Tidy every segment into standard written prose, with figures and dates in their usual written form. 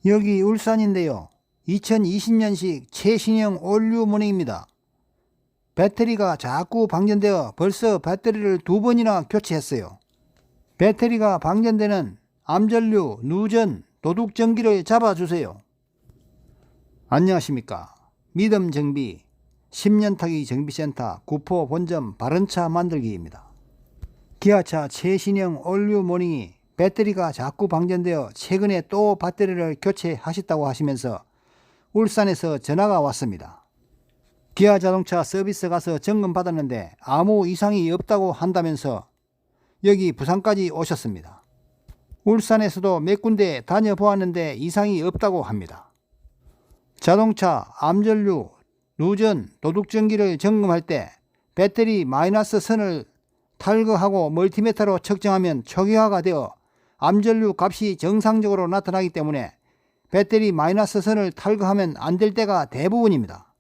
여기 울산인데요. 2020년식 최신형 올류모닝입니다. 배터리가 자꾸 방전되어 벌써 배터리를 2번이나 교체했어요. 배터리가 방전되는 암전류, 누전, 도둑전기를 잡아주세요. 안녕하십니까. 믿음정비 10년 타기 정비센터 구포 본점 바른차 만들기입니다. 기아차 최신형 올류모닝이 배터리가 자꾸 방전되어 최근에 또 배터리를 교체하셨다고 하시면서 울산에서 전화가 왔습니다. 기아자동차 서비스 가서 점검 받았는데 아무 이상이 없다고 한다면서 여기 부산까지 오셨습니다. 울산에서도 몇 군데 다녀보았는데 이상이 없다고 합니다. 자동차 암전류, 누전, 도둑전기를 점검할 때 배터리 마이너스 선을 탈거하고 멀티미터로 측정하면 초기화가 되어 암전류 값이 정상적으로 나타나기 때문에 배터리 마이너스 선을 탈거하면 안 될 때가 대부분입니다.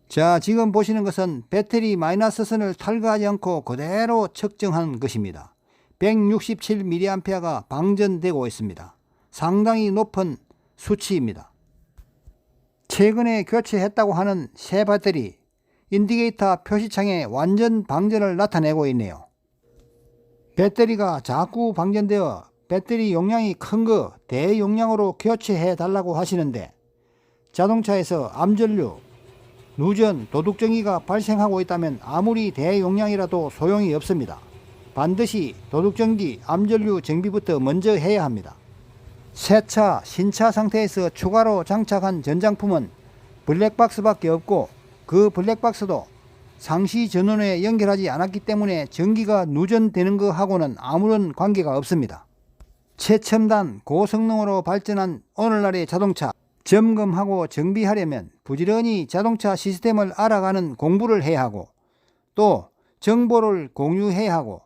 자, 지금 보시는 것은 배터리 마이너스 선을 탈거하지 않고 그대로 측정한 것입니다. 167mAh가 방전되고 있습니다. 상당히 높은 수치입니다. 최근에 교체했다고 하는 새 배터리 인디케이터 표시창에 완전 방전을 나타내고 있네요. 배터리가 자꾸 방전되어 배터리 용량이 큰 거 대용량으로 교체해 달라고 하시는데 자동차에서 암전류, 누전, 도둑전기가 발생하고 있다면 아무리 대용량이라도 소용이 없습니다. 반드시 도둑전기, 암전류 정비부터 먼저 해야 합니다. 새차, 신차 상태에서 추가로 장착한 전장품은 블랙박스밖에 없고 그 블랙박스도 상시 전원에 연결하지 않았기 때문에 전기가 누전되는 것하고는 아무런 관계가 없습니다. 최첨단 고성능으로 발전한 오늘날의 자동차 점검하고 정비하려면 부지런히 자동차 시스템을 알아가는 공부를 해야 하고 또 정보를 공유해야 하고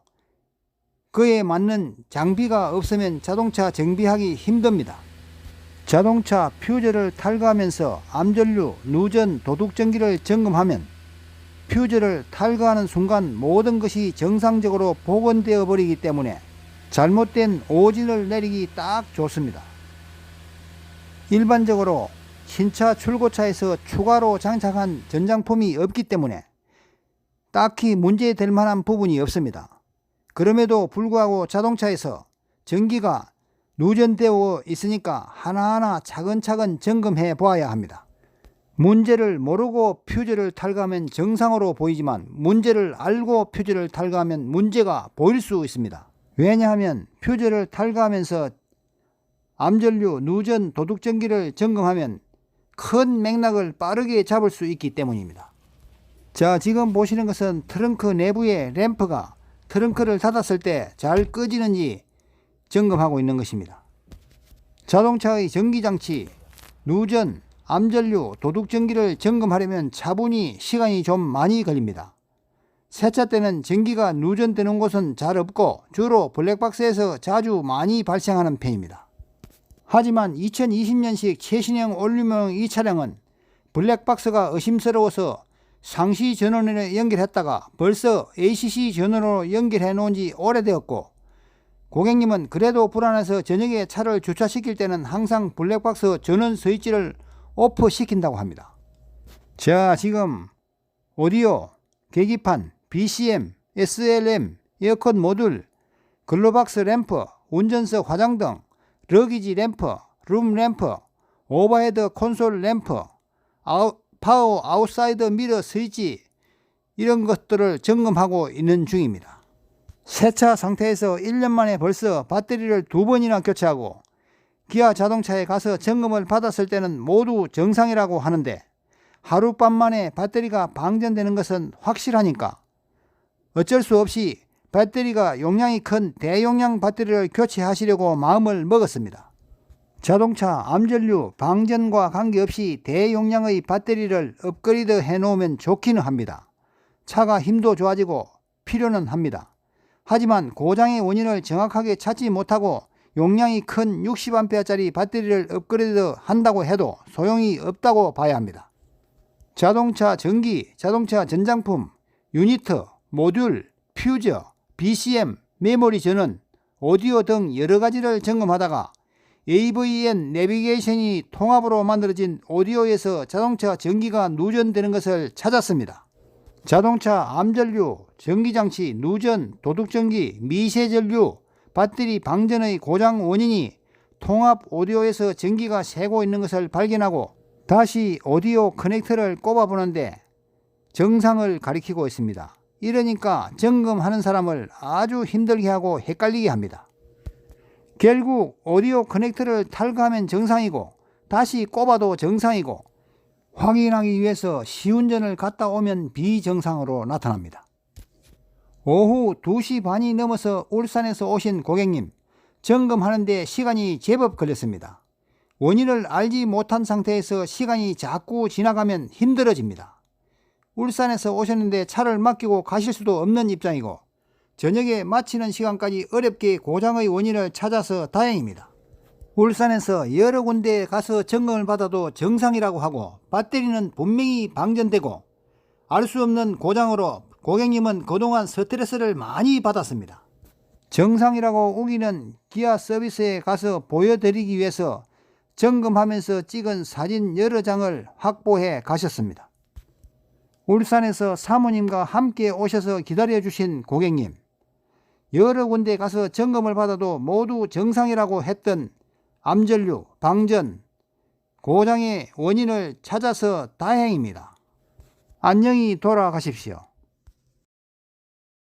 그에 맞는 장비가 없으면 자동차 정비하기 힘듭니다. 자동차 퓨즈를 탈거하면서 암전류, 누전, 도둑전기를 점검하면 퓨즈를 탈거하는 순간 모든 것이 정상적으로 복원되어 버리기 때문에 잘못된 오진을 내리기 딱 좋습니다. 일반적으로 신차 출고차에서 추가로 장착한 전장품이 없기 때문에 딱히 문제될 만한 부분이 없습니다. 그럼에도 불구하고 자동차에서 전기가 누전되어 있으니까 하나하나 차근차근 점검해 보아야 합니다. 문제를 모르고 퓨즈를 탈거하면 정상으로 보이지만 문제를 알고 퓨즈를 탈거하면 문제가 보일 수 있습니다. 왜냐하면 퓨즈를 탈거하면서 암전류, 누전, 도둑전기를 점검하면 큰 맥락을 빠르게 잡을 수 있기 때문입니다. 자, 지금 보시는 것은 트렁크 내부의 램프가 트렁크를 닫았을 때 잘 꺼지는지 점검하고 있는 것입니다. 자동차의 전기장치, 누전, 암전류, 도둑전기를 점검하려면 차분히 시간이 좀 많이 걸립니다. 새차 때는 전기가 누전되는 곳은 잘 없고 주로 블랙박스에서 자주 많이 발생하는 편입니다. 하지만 2020년식 최신형 올류모닝 이 차량은 블랙박스가 의심스러워서 상시 전원에 연결했다가 벌써 ACC 전원으로 연결해 놓은 지 오래되었고 고객님은 그래도 불안해서 저녁에 차를 주차시킬 때는 항상 블랙박스 전원 스위치를 오프 시킨다고 합니다. 자, 지금 오디오, 계기판, BCM, SLM, 에어컨 모듈, 글로박스 램프, 운전석 화장등, 러기지 램프, 룸 램프, 오버헤드 콘솔 램프, 파워 아웃사이드 미러 스위치 이런 것들을 점검하고 있는 중입니다. 새차 상태에서 1년 만에 벌써 배터리를 2번이나 교체하고 기아 자동차에 가서 점검을 받았을 때는 모두 정상이라고 하는데 하룻밤 만에 배터리가 방전되는 것은 확실하니까 어쩔 수 없이 배터리가 용량이 큰 대용량 배터리를 교체하시려고 마음을 먹었습니다. 자동차 암전류 방전과 관계없이 대용량의 배터리를 업그레이드 해 놓으면 좋기는 합니다. 차가 힘도 좋아지고 필요는 합니다. 하지만 고장의 원인을 정확하게 찾지 못하고 용량이 큰 60A짜리 배터리를 업그레이드 한다고 해도 소용이 없다고 봐야 합니다. 자동차 전기, 자동차 전장품, 유니트, 모듈, 퓨저, BCM, 메모리 전원, 오디오 등 여러 가지를 점검하다가 AVN 내비게이션이 통합으로 만들어진 오디오에서 자동차 전기가 누전되는 것을 찾았습니다. 자동차 암전류, 전기장치, 누전, 도둑전기, 미세전류, 배터리 방전의 고장 원인이 통합 오디오에서 전기가 새고 있는 것을 발견하고 다시 오디오 커넥터를 꼽아보는데 정상을 가리키고 있습니다. 이러니까 점검하는 사람을 아주 힘들게 하고 헷갈리게 합니다. 결국 오디오 커넥터를 탈거하면 정상이고 다시 꼽아도 정상이고 확인하기 위해서 시운전을 갔다 오면 비정상으로 나타납니다. 오후 2시 반이 넘어서 울산에서 오신 고객님, 점검하는데 시간이 제법 걸렸습니다. 원인을 알지 못한 상태에서 시간이 자꾸 지나가면 힘들어집니다. 울산에서 오셨는데 차를 맡기고 가실 수도 없는 입장이고 저녁에 마치는 시간까지 어렵게 고장의 원인을 찾아서 다행입니다. 울산에서 여러 군데에 가서 점검을 받아도 정상이라고 하고 배터리는 분명히 방전되고 알 수 없는 고장으로 고객님은 그동안 스트레스를 많이 받았습니다. 정상이라고 우기는 기아 서비스에 가서 보여드리기 위해서 점검하면서 찍은 사진 여러 장을 확보해 가셨습니다. 울산에서 사모님과 함께 오셔서 기다려주신 고객님, 여러 군데 가서 점검을 받아도 모두 정상이라고 했던 암전류, 방전, 고장의 원인을 찾아서 다행입니다. 안녕히 돌아가십시오.